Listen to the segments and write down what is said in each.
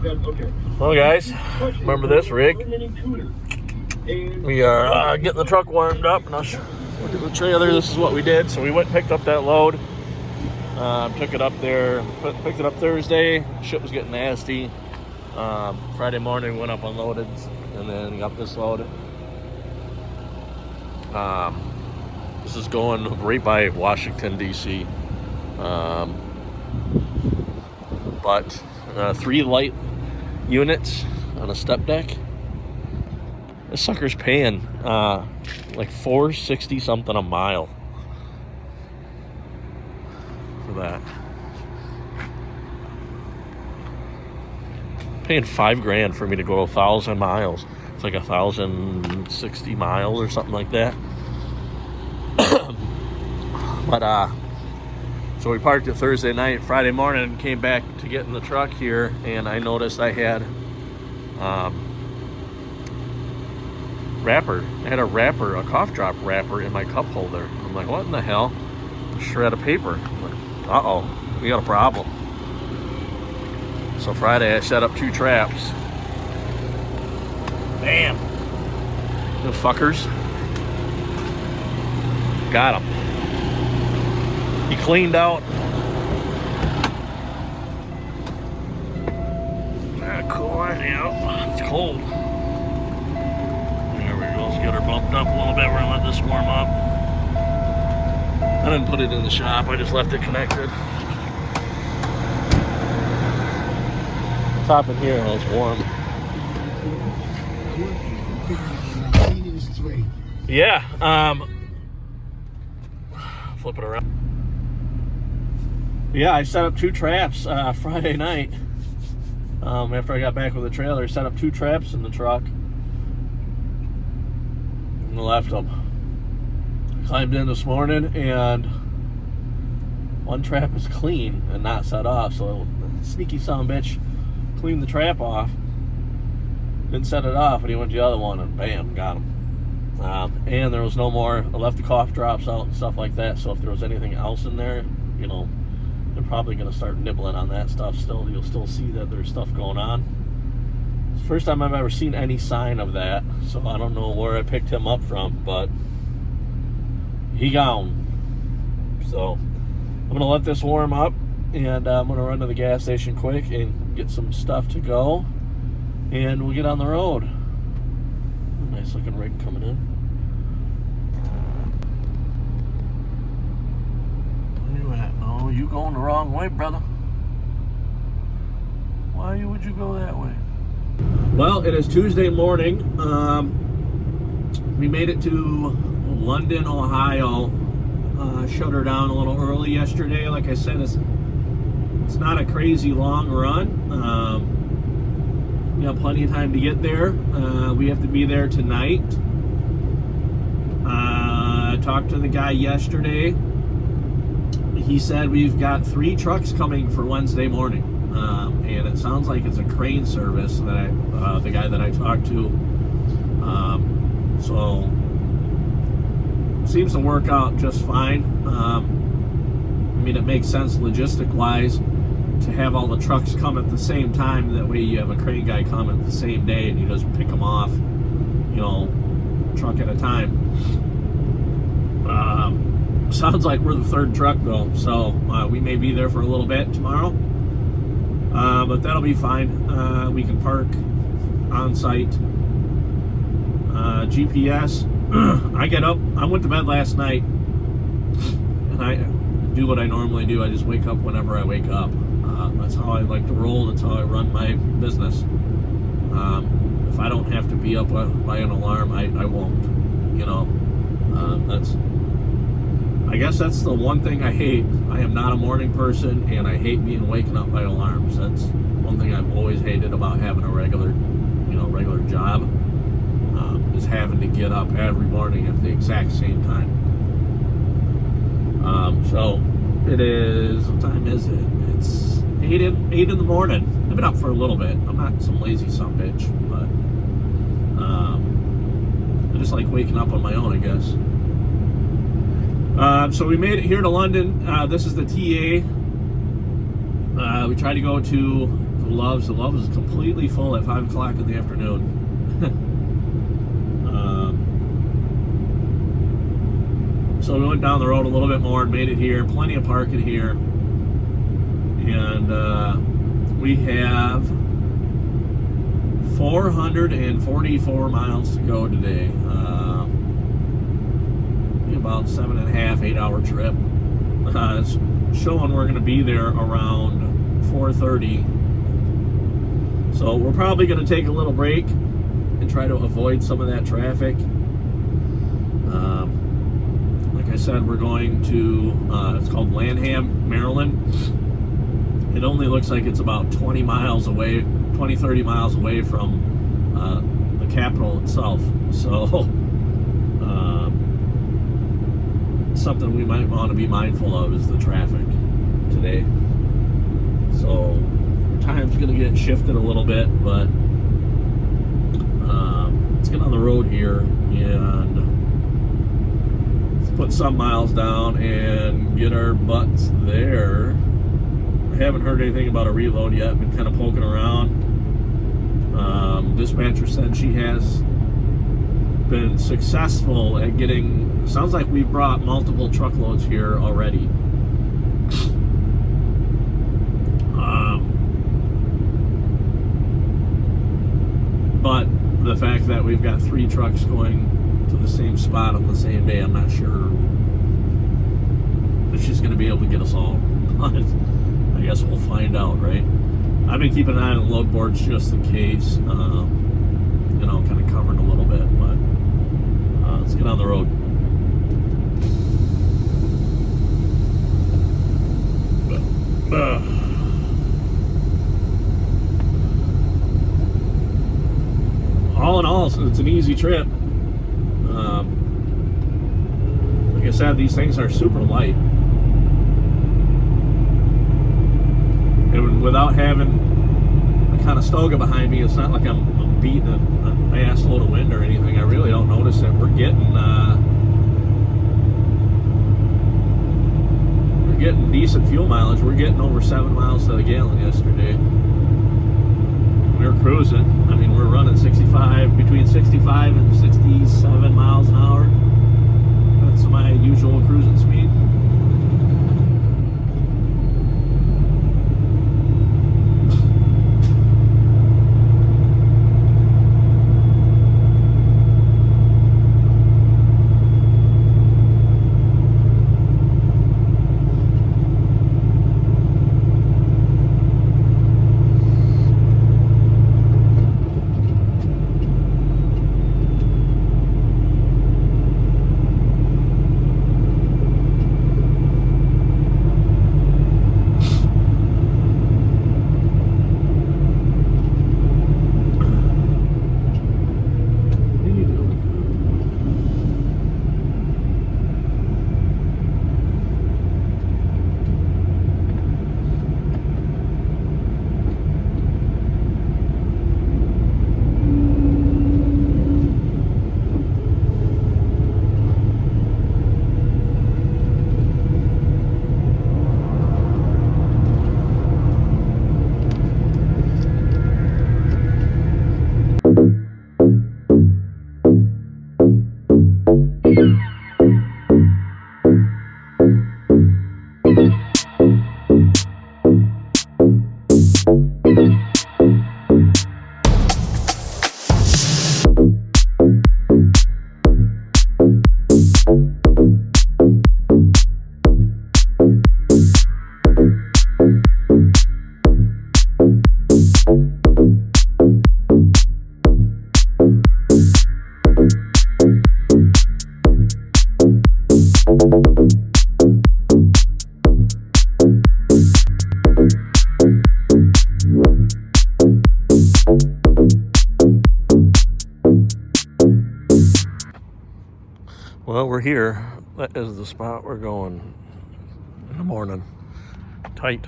Well, guys, remember this rig? We are getting the truck warmed up. And I'll look at the trailer. This is what we did. So we went and picked up that load. Took it up there. Picked it up Thursday. Shit was getting nasty. Friday morning went up unloaded, and then got this load. This is going right by Washington, D.C. But 3 light units on a step deck. This sucker's paying like $460 something a mile for that. Paying $5,000 for me to go 1,000 miles. It's like 1,060 miles or something like that. But so we parked it Thursday night. Friday morning, came back to get in the truck here, and I noticed I had wrapper. I had a wrapper, a cough drop wrapper in my cup holder. I'm like, what in the hell? A shred of paper. I'm like, uh-oh, we got a problem. So Friday I set up 2 traps. Bam! The fuckers. Got him. He cleaned out. Cool, yeah. It's cold. There we go. Let's get her bumped up a little bit. We're gonna let this warm up. I didn't put it in the shop. I just left it connected. Top in here, it's warm. Yeah. Flip it around. Yeah, I set up 2 traps Friday night. After I got back with the trailer, set up 2 traps in the truck and left them. Climbed in this morning, and 1 trap is clean and not set off. So sneaky son of a bitch cleaned the trap off, didn't set it off, and he went to the other one, and bam, got him. And there was no more. I left the cough drops out and stuff like that. So if there was anything else in there, you know, they're probably going to start nibbling on that stuff still. You'll still see that there's stuff going on. It's the first time I've ever seen any sign of that. So I don't know where I picked him up from, but he gone. So I'm going to let this warm up, and I'm going to run to the gas station quick and get some stuff to go, and we'll get on the road. Nice looking rig coming in. Where you at? Oh, you going the wrong way, brother. Why would you go that way? Well, it is Tuesday morning. We made it to London, Ohio. Shut her down a little early yesterday. Like I said, it's not a crazy long run. We have plenty of time to get there. We have to be there tonight. I talked to the guy yesterday. He said we've got 3 trucks coming for Wednesday morning. And it sounds like it's a crane service that the guy that I talked to. So seems to work out just fine. I mean, it makes sense logistic-wise to have all the trucks come at the same time. That way you have a crane guy come at the same day, and you just pick them off, you know, truck at a time. Sounds like we're the 3rd truck though, so we may be there for a little bit tomorrow, but that'll be fine. We can park on site. GPS. I get up. I went to bed last night, and I do what I normally do. I just wake up whenever I wake up. That's how I like to roll. That's how I run my business. If I don't have to be up by an alarm, I won't. You know, I guess that's the one thing I hate. I am not a morning person, and I hate being waken up by alarms. That's one thing I've always hated about having a regular job, is having to get up every morning at the exact same time. So it is. What time is it? It's 8 in the morning. I've been up for a little bit. I'm not some lazy sumbitch, but I just like waking up on my own, I guess. So we made it here to London. This is the TA. We tried to go to Loves. The Loves is completely full at 5 o'clock in the afternoon. So we went down the road a little bit more and made it here. Plenty of parking here. And we have 444 miles to go today. About 7.5, 8 hour trip. It's showing we're going to be there around 4:30. So we're probably going to take a little break and try to avoid some of that traffic. Like I said, we're going to, it's called Lanham, Maryland. It only looks like it's about 20 miles away, 20, 30 miles away from the capital itself. So something we might want to be mindful of is the traffic today. So time's going to get shifted a little bit, but let's get on the road here and let's put some miles down and get our butts there. I haven't heard anything about a reload yet. Been kind of poking around. Dispatcher said she has been successful at getting, sounds like we've brought multiple truckloads here already. But the fact that we've got 3 trucks going to the same spot on the same day, I'm not sure if she's going to be able to get us all. I guess we'll find out, right? I've been keeping an eye on the load boards just in case, you know, kind of covering a little bit, but let's get on the road. All in all, it's an easy trip. Like I said, these things are super light. And without having a Conestoga behind me, it's not like I'm beating an ass load of wind or anything. I really don't notice it. We're getting decent fuel mileage. We're getting over 7 miles to the gallon yesterday. We were cruising. I mean, we're running 65, between 65 and 67 miles an hour. That's my usual cruising speed. Well, we're here. That is the spot we're going in the morning. Tight.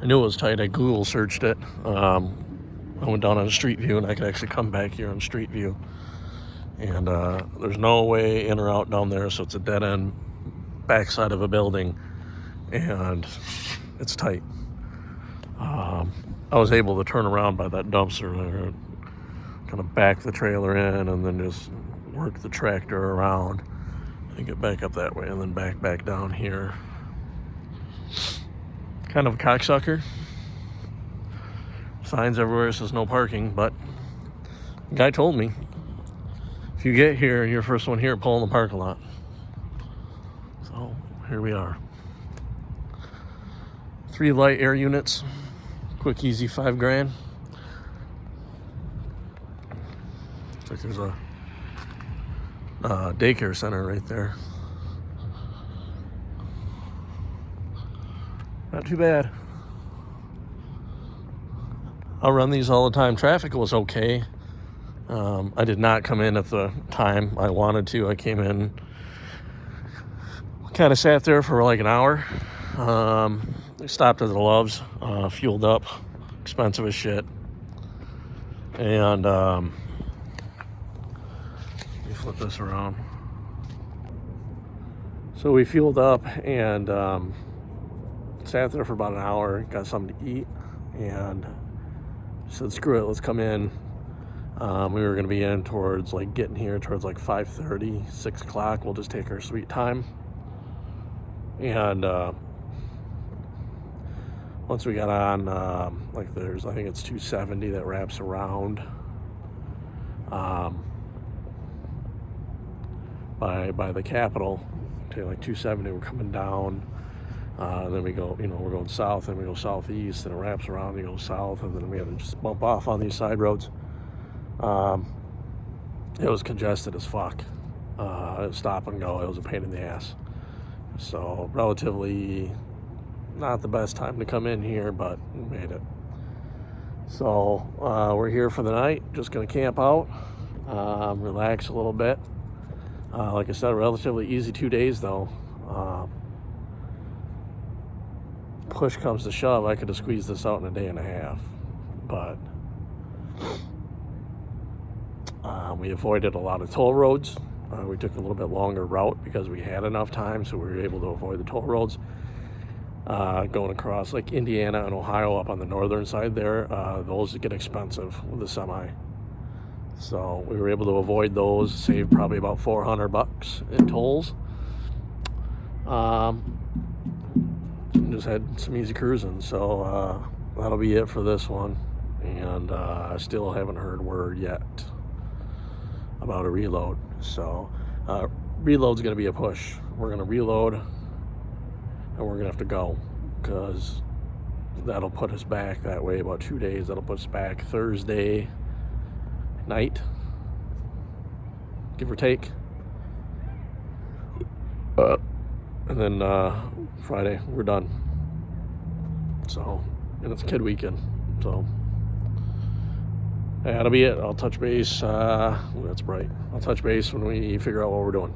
I knew it was tight. I Google searched it. I went down on Street View and I could actually come back here on Street View. And there's no way in or out down there, so it's a dead end backside of a building. And it's tight. I was able to turn around by that dumpster there and kind of back the trailer in and then just work the tractor around and get back up that way and then back down here. Kind of a cocksucker. Signs everywhere says no parking, but the guy told me, if you get here, you're the first one here, pull in the parking lot. So here we are. 3 light air units, quick, easy, $5,000. Looks like there's a daycare center right there. Not too bad. I'll run these all the time. Traffic was okay. I did not come in at the time I wanted to. I came in, kind of sat there for like an hour. I stopped at the Loves, fueled up, expensive as shit. And let me flip this around. So we fueled up and sat there for about an hour, got something to eat, and said, screw it, let's come in. We were going to be in towards, like, getting here towards, like, 5:30, 6 o'clock. We'll just take our sweet time. And once we got on, like, there's, I think it's 270 that wraps around by the Capitol. To, like, 270, we're coming down. Then we go, we're going south, and we go southeast, and it wraps around, and we go south, and then we have to just bump off on these side roads. It was congested as fuck. It was stop and go. It was a pain in the ass. So relatively not the best time to come in here, but we made it. So we're here for the night. Just gonna camp out, relax a little bit. Like I said, relatively easy 2 days though. Push comes to shove, I could have squeezed this out in a day and a half, but we avoided a lot of toll roads. We took a little bit longer route because we had enough time, so we were able to avoid the toll roads. Going across like Indiana and Ohio up on the northern side there, those get expensive with the semi. So we were able to avoid those, save probably about $400 in tolls. Just had some easy cruising, so that'll be it for this one. And I still haven't heard word yet about a reload. So reload's gonna be a push. We're gonna reload and we're gonna have to go, because that'll put us back that way about 2 days. That'll put us back Thursday night, give or take. And then Friday we're done. So, and it's kid weekend, so that'll be it. I'll touch base. That's bright. I'll touch base when we figure out what we're doing.